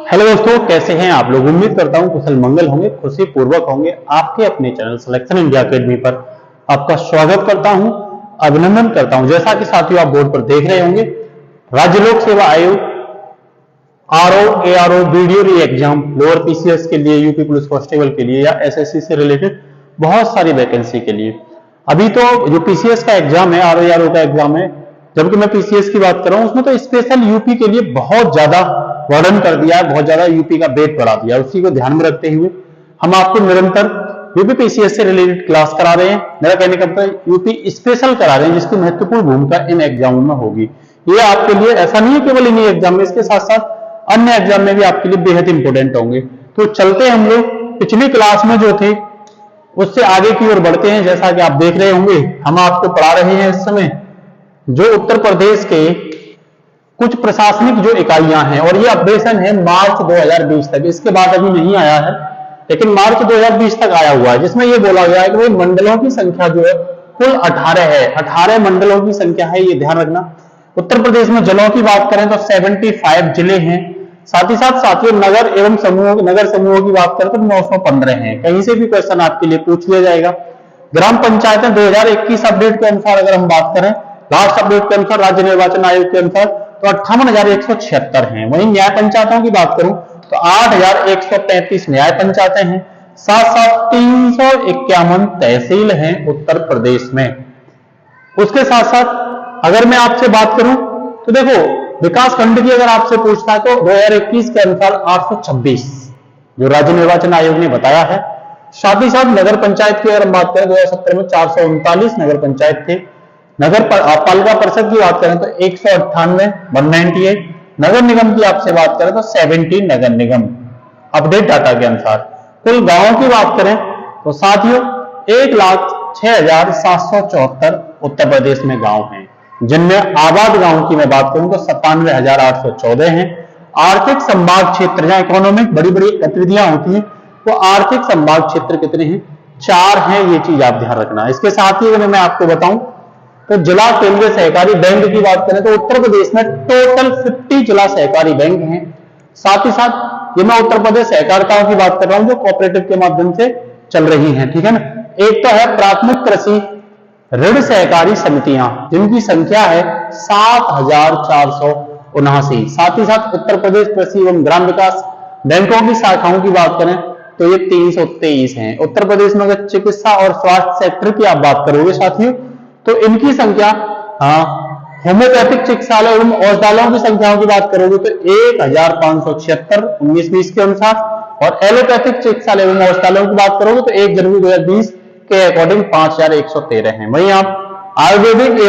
Hello दोस्तों, कैसे हैं आप लोग। उम्मीद करता हूं कुशल मंगल होंगे, खुशी पूर्वक होंगे। आपके अपने चैनल सिलेक्शन इंडिया अकेडमी पर आपका स्वागत करता हूं, अभिनंदन करता हूं। जैसा कि साथियों आप बोर्ड पर देख रहे होंगे, राज्य लोक सेवा आयोग आरओ एआरओ वीडियो री एग्जाम लोअर पीसीएस के लिए, यूपी पुलिस कांस्टेबल के लिए या एसएससी से रिलेटेड बहुत सारी वैकेंसी के लिए अभी तो जो पीसीएस का एग्जाम है, आरओ एआरओ का एग्जाम है, जबकि मैं पीसीएस की बात कर रहा हूं, उसमें तो स्पेशल यूपी के लिए बहुत ज्यादा वर्णन कर दिया है, बहुत ज्यादा यूपी का वेट बढ़ा दिया है। उसी को ध्यान में रखते हुए हम आपको निरंतर यूपी पीसीएस से रिलेटेड क्लास करा रहे हैं। मेरा कहने का मतलब यूपी स्पेशल करा रहे हैं, जिसकी महत्वपूर्ण भूमिका इन एग्जामों में होगी। ये आपके लिए ऐसा नहीं है केवल इन्हीं एग्जाम में, इसके साथ साथ अन्य एग्जाम में भी आपके लिए बेहद इंपॉर्टेंट होंगे। तो चलते हम लोग पिछली क्लास में जो थे उससे आगे की ओर बढ़ते हैं। जैसा कि आप देख रहे होंगे, हम आपको पढ़ा रहे हैं इस समय जो उत्तर प्रदेश के कुछ प्रशासनिक जो इकाइयां हैं, और ये अपडेशन है मार्च 2020 तक, इसके बाद अभी नहीं आया है, लेकिन मार्च 2020 तक आया हुआ है, जिसमें ये बोला गया है कि भाई मंडलों की संख्या जो है कुल 18 है। 18 मंडलों की संख्या है, ये ध्यान रखना। उत्तर प्रदेश में जिलों की बात करें तो 75 जिले हैं। साथ ही साथ साथियों नगर समूहों की बात करें तो 915 हैं। कहीं से भी क्वेश्चन आपके लिए पूछ लिया जाएगा। ग्राम पंचायतें 2021 अपडेट के अनुसार अगर हम बात करें, लास्ट अपडेट के अनुसार राज्य निर्वाचन आयोग के अनुसार तो 58,176 हैं। वहीं न्याय पंचायतों की बात करूं तो 8,135 न्याय पंचायतें हैं। साथ साथ 351 तहसील हैं उत्तर प्रदेश में। उसके साथ साथ अगर मैं आपसे बात करूं तो देखो, विकास खंड की अगर आपसे पूछता है तो 2021 के अनुसार 826 जो राज्य निर्वाचन आयोग ने बताया है। साथ ही साथ नगर पंचायत की अगर हम बात करें 2017 में 439 नगर पंचायत थे। नगर पालिका परिषद की बात करें तो 198 198। नगर निगम की आपसे बात करें तो 70 नगर निगम अपडेट डाटा के अनुसार। कुल गांवों की बात करें तो साथियों 1,06,774 उत्तर प्रदेश में गांव हैं, जिनमें आबाद गांव की मैं बात करूं तो 97,814 हैं। आर्थिक संभाग क्षेत्र जहां इकोनॉमिक बड़ी बड़ी गतिविधियां होती हैं, वो आर्थिक संभाग क्षेत्र कितने हैं? 4 हैं। ये चीज आप ध्यान रखना। इसके साथ ही अगर मैं आपको बताऊं तो जिला केंद्रीय सहकारी बैंक की बात करें तो उत्तर प्रदेश में टोटल 50 जिला सहकारी बैंक हैं। साथ ही साथ ये मैं उत्तर प्रदेश सहकारिताओं की बात कर रहा हूं जो कोऑपरेटिव के माध्यम से चल रही हैं, ठीक है ना। एक तो है प्राथमिक कृषि ऋण सहकारी समितियां, जिनकी संख्या है 7,479। साथ ही साथ उत्तर प्रदेश कृषि एवं ग्राम विकास बैंकों की शाखाओं की बात करें तो ये 323 हैं। उत्तर प्रदेश में अगर चिकित्सा और स्वास्थ्य सेक्टर की आप बात करोगे साथियों तो इनकी संख्या, होम्योपैथिक चिकित्सालय एवं औषधालयों की संख्याओं की बात करोगे तो 1,576 19-20 के अनुसार, और एलोपैथिक चिकित्सालय एवं औषधालयों की बात करोगे तो 1 जनवरी 2020 के अकॉर्डिंग 5,113 हैं। वहीं आप आयुर्वेदिक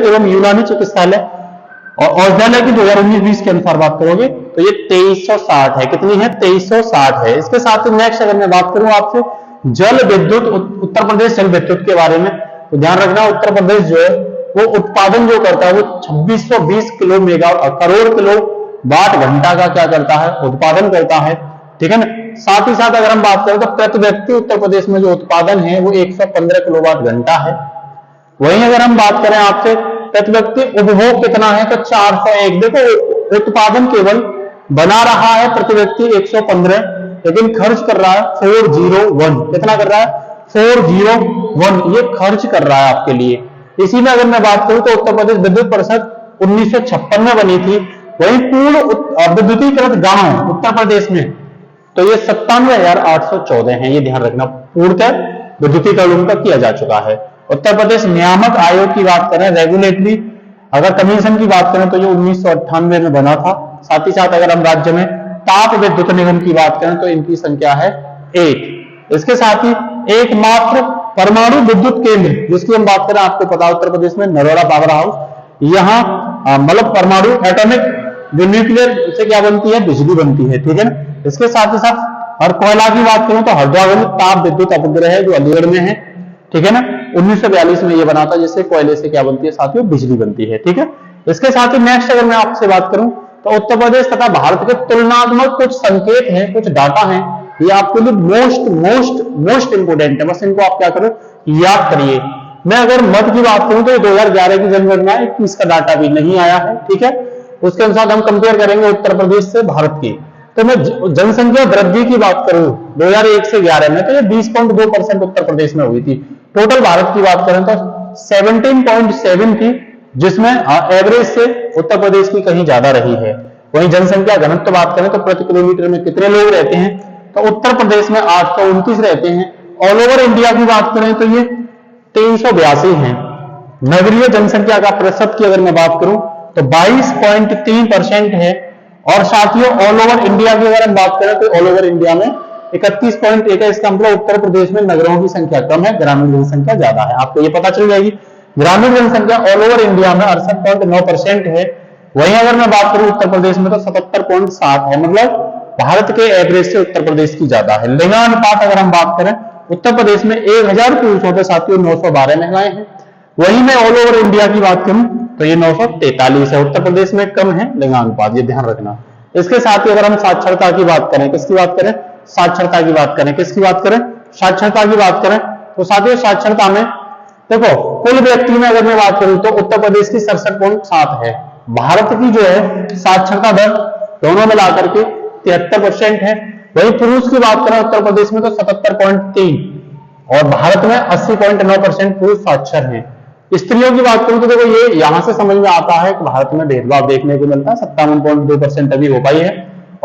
एवं यूनानी चिकित्सालय और औषधालय की 2019-20 के अनुसार बात करोगे तो ये 2360 है। कितनी है? 2360 है। इसके साथ ही नेक्स्ट अगर मैं बात करूं आपसे जल विद्युत, उत्तर प्रदेश जल विद्युत के बारे में, तो ध्यान रखना उत्तर प्रदेश जो है वो उत्पादन जो करता है वो 2620 करोड़ किलो वाट घंटा का क्या करता है? उत्पादन करता है, ठीक है ना। साथ ही साथ अगर हम बात करें तो प्रति व्यक्ति उत्तर प्रदेश में जो उत्पादन है वो 115 किलोवाट घंटा है। वहीं अगर हम बात करें आपसे प्रति व्यक्ति उपभोग कितना है तो 401। देखो, उत्पादन केवल बना रहा है प्रति व्यक्ति 115, लेकिन खर्च कर रहा है 401। कितना कर रहा है? 401 ये खर्च कर रहा है आपके लिए। इसी में अगर मैं बात करूं तो उत्तर प्रदेश विद्युत परिषद 1956 में बनी थी। वहीं पूर्ण विद्युतीकृत गांव उत्तर प्रदेश में तो ये 97,814 हैं। ये ध्यान रखना, पूर्णतः विद्युतीकरण उनका किया जा चुका है। उत्तर प्रदेश नियामक आयोग की बात करें, रेगुलेटरी अगर कमीशन की बात करें तो ये 1998 में बना था। साथ ही साथ अगर हम राज्य में ताप विद्युत निगम की बात करें तो इनकी संख्या है 1। इसके साथ ही एकमात्र परमाणु विद्युत केंद्र जिसकी हम बात करें, आपको पता उत्तर प्रदेश में नरोड़ा पावर हाउस, यहाँ मतलब परमाणु एटॉमिक जो न्यूक्लियर से क्या बनती है? बिजली बनती है, ठीक है ना। इसके साथ ही साथ और कोयला की बात करूं तो हरिद्वार ताप विद्युत उपग्रह है जो अलीगढ़ में है, ठीक है ना। 1942 में ये बना था, जिससे कोयले से क्या बनती है साथियों? बिजली बनती है, ठीक है। इसके साथ ही नेक्स्ट अगर मैं आपसे बात करूं तो उत्तर प्रदेश तथा भारत के तुलनात्मक कुछ संकेत हैं, कुछ डाटा हैं, ये आपके लिए मोस्ट इंपोर्टेंट है। बस इनको आप क्या करो? याद करिए। मैं अगर मत की बात करूं तो 2011 की जनगणना 21 का डाटा भी नहीं आया है, ठीक है। उसके अनुसार हम कंपेयर करेंगे उत्तर प्रदेश से भारत की। तो मैं जनसंख्या वृद्धि की बात करूं 2001 से 11 में, तो ये 20.2% उत्तर प्रदेश में हुई थी। टोटल भारत की बात करें तो 17.7 थी, जिसमें एवरेज से उत्तर प्रदेश की कहीं ज्यादा रही है। वहीं जनसंख्या घनत्व बात करें तो प्रति किलोमीटर में कितने लोग रहते हैं, तो उत्तर प्रदेश में 829 रहते हैं। ऑल ओवर इंडिया की बात करें तो ये 382 हैं। नगरीय जनसंख्या का प्रतिशत की अगर मैं बात करूं तो 22.3% है। और साथियों ऑल ओवर इंडिया की अगर हम बात करें तो ऑल ओवर इंडिया में 31.1 है। इसका मतलब उत्तर प्रदेश में नगरों की संख्या कम है, ग्रामीण जनसंख्या ज्यादा है। आपको ये पता चल जाएगी। ग्रामीण जनसंख्या ऑल ओवर इंडिया में 68.9% है। वहीं अगर मैं बात करूं उत्तर प्रदेश में तो 77.7 है, मतलब भारत के एवरेज से उत्तर प्रदेश की ज्यादा है। लिंगानुपात अगर हम बात करें उत्तर प्रदेश में 1000 पुरुषों पे साथियों 912 महिलाएं हैं। वहीं मैं ऑल ओवर इंडिया की बात करूं तो ये 943 है। उत्तर प्रदेश में कम है लिंगानुपात, ये ध्यान रखना। इसके साथ ही अगर हम साक्षरता की बात करें, किसकी बात करें, साक्षरता की बात करें, किसकी बात करें, साक्षरता की बात करें, तो साथियों साक्षरता में देखो कुल व्यक्ति में अगर मैं बात करूं तो उत्तर प्रदेश की 67.7 है। भारत की जो है साक्षरता दर दोनों मिलाकर के 73% है। वही पुरुष की बात करें उत्तर प्रदेश में तो 77.3 और भारत में 80.9% पुरुष साक्षर हैं। स्त्रियों की बात करूं तो देखो ये यहां से समझ में आता है कि भारत में भेदभाव देखने को मिलता है। 57.2% अभी हो पाई है।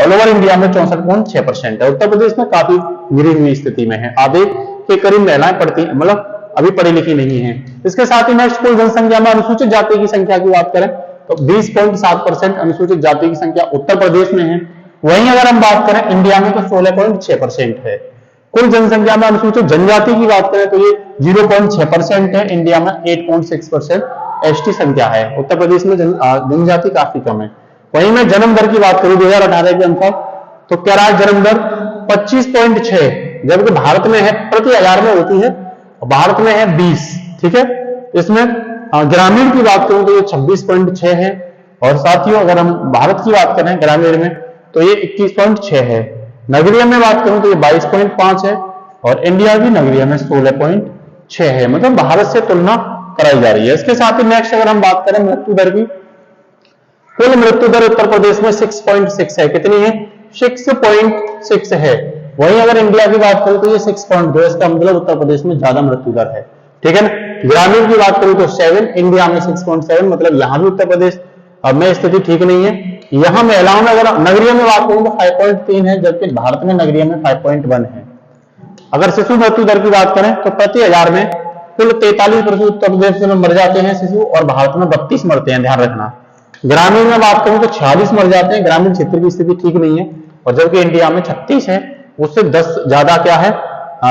ऑल ओवर इंडिया में 64.6% है। उत्तर प्रदेश में काफी गिरी हुई स्थिति में है, आधे के करीब महिलाएं पढ़ती मतलब अभी पढ़ी लिखी नहीं है। इसके साथ ही नेक्स्ट कुल जनसंख्या में अनुसूचित जाति की संख्या की बात करें तो 20.7% अनुसूचित जाति की संख्या उत्तर प्रदेश में है। वहीं अगर हम बात करें इंडिया में तो 16.6% है। कुल जनसंख्या में अनुसूचित जनजाति की बात करें तो ये 0.6% है। इंडिया में 8.6% एसटी संख्या है। उत्तर प्रदेश में जनजाति काफी कम है। वहीं मैं जन्म दर की बात करूं 2018 के अनुसार तो क्या रहा जन्म दर 25.6, जबकि भारत में है प्रति 1000 में होती है, भारत में है 20। ठीक है, इसमें ग्रामीण की बात करूं तो ये 26.6 है। और साथियों अगर हम भारत की बात करें ग्रामीण में तो ये 21.6 है। नगरीय में बात करूं तो ये 22.5 है और इंडिया की नगरीय में 16.6 है। मतलब भारत से तुलना कराई जा रही है। इसके साथ ही नेक्स्ट अगर हम बात करें मृत्यु दर की, कुल मृत्यु दर उत्तर प्रदेश में 6.6 है। कितनी है, 6.6 है। वहीं अगर इंडिया की बात करें तो ये 6.2, इसका मतलब उत्तर प्रदेश में ज्यादा मृत्यु दर है। ठीक है ना। ग्रामीण की बात करूं तो 7, इंडिया में 6.7, मतलब यहां भी उत्तर प्रदेश में स्थिति ठीक नहीं है। यहां महिलाओं में अगर नगरीय में बात करूं तो 5.3 है, जबकि भारत में नगरीय में 5.1 है। अगर शिशु मृत्यु दर की बात करें तो प्रति 1000 में कुल 43% उत्तर प्रदेश में मर जाते हैं शिशु और भारत में 32 मरते हैं, ध्यान रखना। ग्रामीण में बात करूं तो 46 मर जाते हैं, ग्रामीण क्षेत्र की स्थिति ठीक नहीं है। और जबकि इंडिया में 36 है, उससे 10 ज्यादा क्या है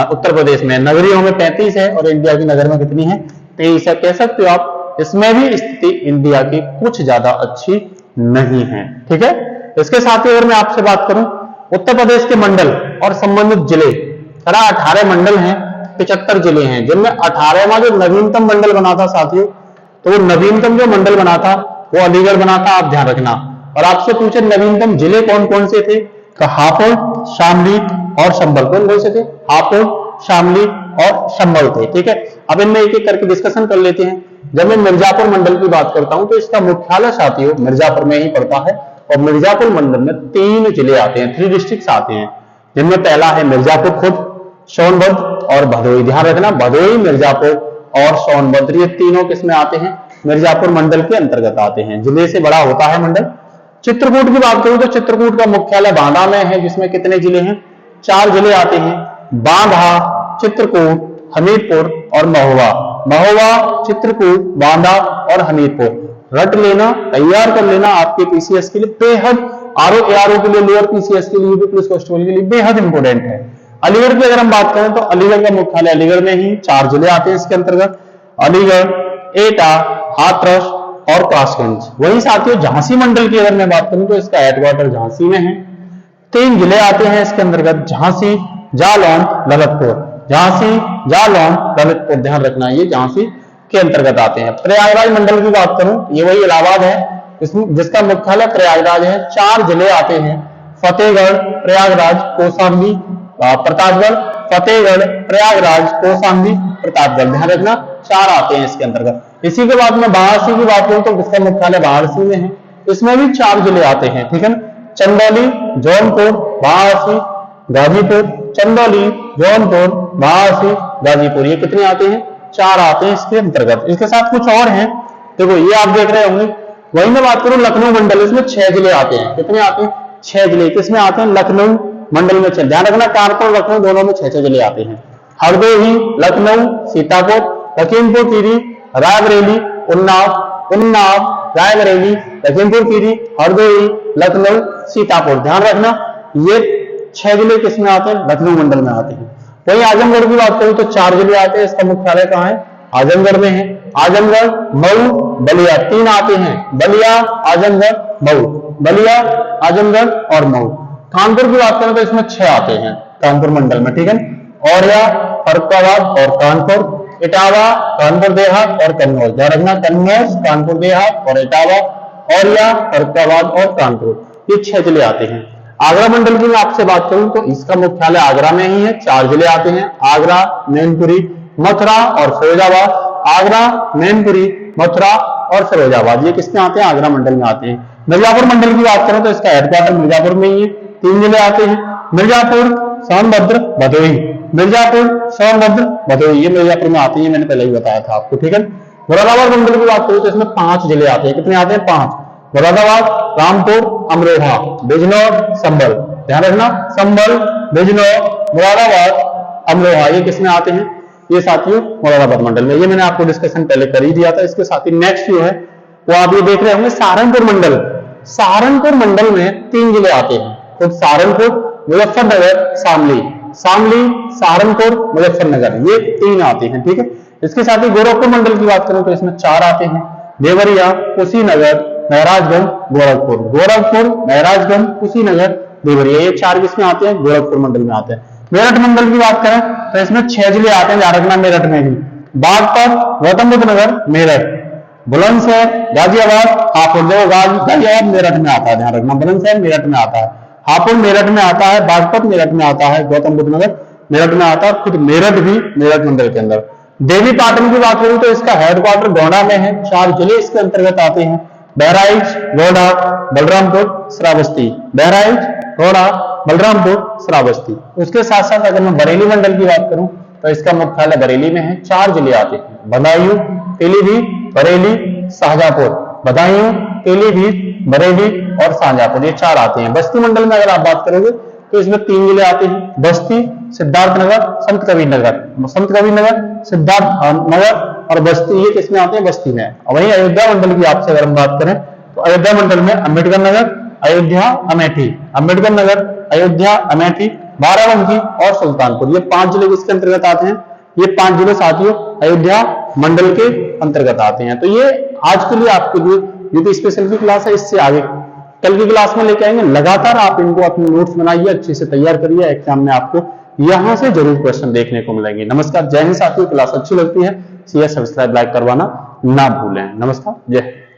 उत्तर प्रदेश में। नगरीयों में 35 है और इंडिया की नगर में कितनी है, 23 है। कह सकते हो आप इसमें भी स्थिति इंडिया की कुछ ज्यादा अच्छी नहीं है। ठीक है। इसके साथ ही अगर मैं आपसे बात करूं उत्तर प्रदेश के मंडल और संबंधित जिले, 18 मंडल हैं, 75 जिले हैं, जिनमें 18वां जो नवीनतम मंडल बना था साथियों, तो वो नवीनतम जो मंडल बना था वो अलीगढ़ बना था, आप ध्यान रखना। और आपसे पूछे नवीनतम जिले कौन कौन से थे, तो हापुड़, शामली और संभल। कौन कौन से थे, हापुड़, शामली और संभल थे। ठीक है। अब इनमें एक एक करके डिस्कशन कर लेते हैं। जब मैं मिर्जापुर मंडल की बात करता हूं तो इसका मुख्यालय साथियों मिर्जापुर में ही पड़ता है। और मिर्जापुर मंडल में 3 जिले आते हैं, 3 डिस्ट्रिक्ट आते हैं, जिनमें पहला है मिर्जापुर खुद, सोनभद्र और भदोही। ध्यान रखना, भदोही, मिर्जापुर और सोनभद्र, ये तीनों किसमें आते हैं, मिर्जापुर मंडल के अंतर्गत आते हैं। जिले से बड़ा होता है मंडल। चित्रकूट की बात करूं तो चित्रकूट का मुख्यालय बांदा में है, जिसमें कितने जिले हैं, 4 जिले आते हैं, बांदा, चित्रकूट, हमीरपुर और महोबा। महोबा, चित्रकूट, बांदा और हमीरपुर। रट लेना, तैयार कर लेना आपके पीसीएस के लिए बेहद, आरओ एआरओ के लिए, लोअर पीसीएस के लिए भी, पुलिस कांस्टेबल के लिए बेहद इंपोर्टेंट है। अलीगढ़ की अगर हम बात करें तो अलीगढ़ का मुख्यालय अलीगढ़ में ही, 4 जिले आते हैं इसके अंतर्गत, अलीगढ़, एटा, हाथरस और कासगंज। वहीं साथियों झांसी मंडल की अगर मैं बात करूं तो इसका हेडक्वार्टर झांसी में है। 3 जिले आते हैं इसके अंतर्गत, झांसी, जालौन, ललितपुर। झांसी, जालौन, ललितपुर, ध्यान रखना, ये झांसी के अंतर्गत आते हैं। प्रयागराज मंडल की बात करूं, ये वही इलाहाबाद है, जिसका मुख्यालय प्रयागराज है। 4 जिले आते हैं, फतेहगढ़, प्रयागराज, कौशाम्बी, प्रतापगढ़, फतेहगढ़, प्रयागराज, कौशाम्बी, प्रतापगढ़। ध्यान रखना, 4 आते हैं इसके अंतर्गत। इसी के बाद में वाराणसी की बात करूं तो इसका मुख्यालय वाराणसी में है। इसमें भी 4 जिले आते हैं, ठीक है ना। चंदौली, जौनपुर, वाराणसी, गाजीपुर, चंदौली, जौनपुर, वाराणसी, गाजीपुर, ये कितने आते हैं? 4 आते हैं इसके अंतर्गत। इसके साथ कुछ और हैं, देखो ये आप देख रहे होंगे। वही मैं बात करूं लखनऊ मंडल, इसमें 6 जिले आते हैं। कितने आते हैं? 6 जिले। किसमें आते हैं? लखनऊ मंडल में 6। ध्यान रखना कानपुर लखनऊ दोनों में 6 जिले आते हैं। हरदोई, लखनऊ, सीतापुर, लखीमपुर खीरी, रायबरेली, उन्नाव, रायबरेली, लखीमपुर खीरी, हरदोई, लखनऊ, सीतापुर। ध्यान रखना ये 6 जिले किसमें आते हैं? लखनऊ मंडल में आते हैं। वही आजमगढ़ की बात करूं तो 4 जिले आते हैं। इसका मुख्यालय कहाँ है? आजमगढ़ में है। आजमगढ़, मऊ, बलिया, 3 आते हैं। बलिया, आजमगढ़, मऊ, बलिया, आजमगढ़ और मऊ। कानपुर की बात करें तो इसमें 6 आते हैं कानपुर मंडल में, ठीक है। औरैया, फर्रुखाबाद और कानपुर, इटावा, कानपुर देहात और कन्नौज। ध्यान रखना कन्नौज, कानपुर देहात और इटावा, औरैया, फर्रुखाबाद और कानपुर, ये 6 जिले आते हैं। आगरा मंडल की मैं आपसे बात करूं तो इसका मुख्यालय आगरा में ही है। 4 जिले आते हैं। आगरा, मैनपुरी, मथुरा और फिरोजाबाद। आगरा, मैनपुरी, मथुरा और फिरोजाबाद, ये किसमें आते हैं? आगरा मंडल में आते हैं। मिर्जापुर मंडल की बात करें तो इसका हेडक्वार्टर मिर्जापुर में ही है। 3 जिले आते हैं। मिर्जापुर, सोनभद्र, भदोही। मिर्जापुर, सोनभद्र, भदोही, ये मिर्जापुर में आते हैं, मैंने पहले ही बताया था आपको, ठीक है। मुरादाबाद मंडल की बात करूं तो इसमें 5 जिले आते हैं। कितने आते हैं? 5। मुरादाबाद, रामपुर, अमरोहा, बिजनौर, संभल। ध्यान रखना संभल, बिजनौर, मुरादाबाद, अमरोहा, ये किसमें आते हैं? ये साथियों मुरादाबाद मंडल में। ये मैंने आपको डिस्कशन पहले कर ही दिया था। इसके साथ ही नेक्स्ट जो है वो आप ये देख रहे होंगे सहारनपुर मंडल। सहारनपुर मंडल में 3 जिले आते हैं, खुद सहारनपुर, मुजफ्फरनगर, शामली। शामली, सहारनपुर, मुजफ्फरनगर, ये 3 आते हैं, ठीक है। इसके साथ ही गोरखपुर मंडल की बात करें तो इसमें 4 आते हैं। देवरिया, कुशीनगर, महराजगंज, गोरखपुर। गोरखपुर, महराजगंज, कुशीनगर, देवरिया, ये 4 किसमें आते हैं? गोरखपुर मंडल में आते हैं। मेरठ मंडल की बात करें तो इसमें 6 जिले आते हैं। ध्यान रखना मेरठ में ही बागपत, गौतम बुद्ध नगर, मेरठ, बुलंदशहर, गाजियाबाद, हापुड़। गाजियाबाद मेरठ में आता है, ध्यान रखना बुलंदशहर मेरठ में आता है, हापुड़ मेरठ में आता है, बागपत मेरठ में आता है, गौतम बुद्ध नगर मेरठ में आता है, खुद मेरठ भी मेरठ मंडल के अंदर। देवी पाटन की बात करूं तो इसका हेडक्वार्टर गोंडा में है। 4 जिले इसके अंतर्गत आते हैं। बहराइच, गोंडा, बलरामपुर, श्रावस्ती। बहराइच, गोंडा, बलरामपुर, श्रावस्ती। उसके साथ साथ अगर मैं बरेली मंडल की बात करूं तो इसका मुख्यालय बरेली में है। 4 जिले आते हैं। बदायूं, पीलीभीत, बरेली, शाहजहांपुर। बदायूं, पीलीभीत, बरेली और शाहजहांपुर, ये 4 आते हैं। बस्ती मंडल में अगर आप बात करोगे तो इसमें 3 जिले आते हैं। बस्ती, सिद्धार्थनगर, संत कबीर नगर, सिद्धार्थ नगर और बस्ती, ये किसमें आते हैं? बस्ती में। और वहीं अयोध्या मंडल की आपसे अगर हम बात करें तो अयोध्या मंडल में अम्बेडकर नगर, अयोध्या, अमेठी, अम्बेडकर नगर, अयोध्या, अमेठी, बाराबंकी और सुल्तानपुर, ये 5 जिले किसके अंतर्गत आते हैं? ये 5 जिले साथियों अयोध्या मंडल के अंतर्गत आते हैं। तो ये आज के लिए आपके लिए यूपी स्पेशल की क्लास है। इससे आगे कल की क्लास में लेके आएंगे। लगातार आप इनको अपने नोट्स बनाइए, अच्छे से तैयार करिए। एग्जाम में आपको यहां से जरूर क्वेश्चन देखने को मिलेंगे। नमस्कार, जय हिंद साथियों। क्लास अच्छी लगती है शेयर, सब्सक्राइब, लाइक करवाना ना भूलें। नमस्कार, जय हिंद।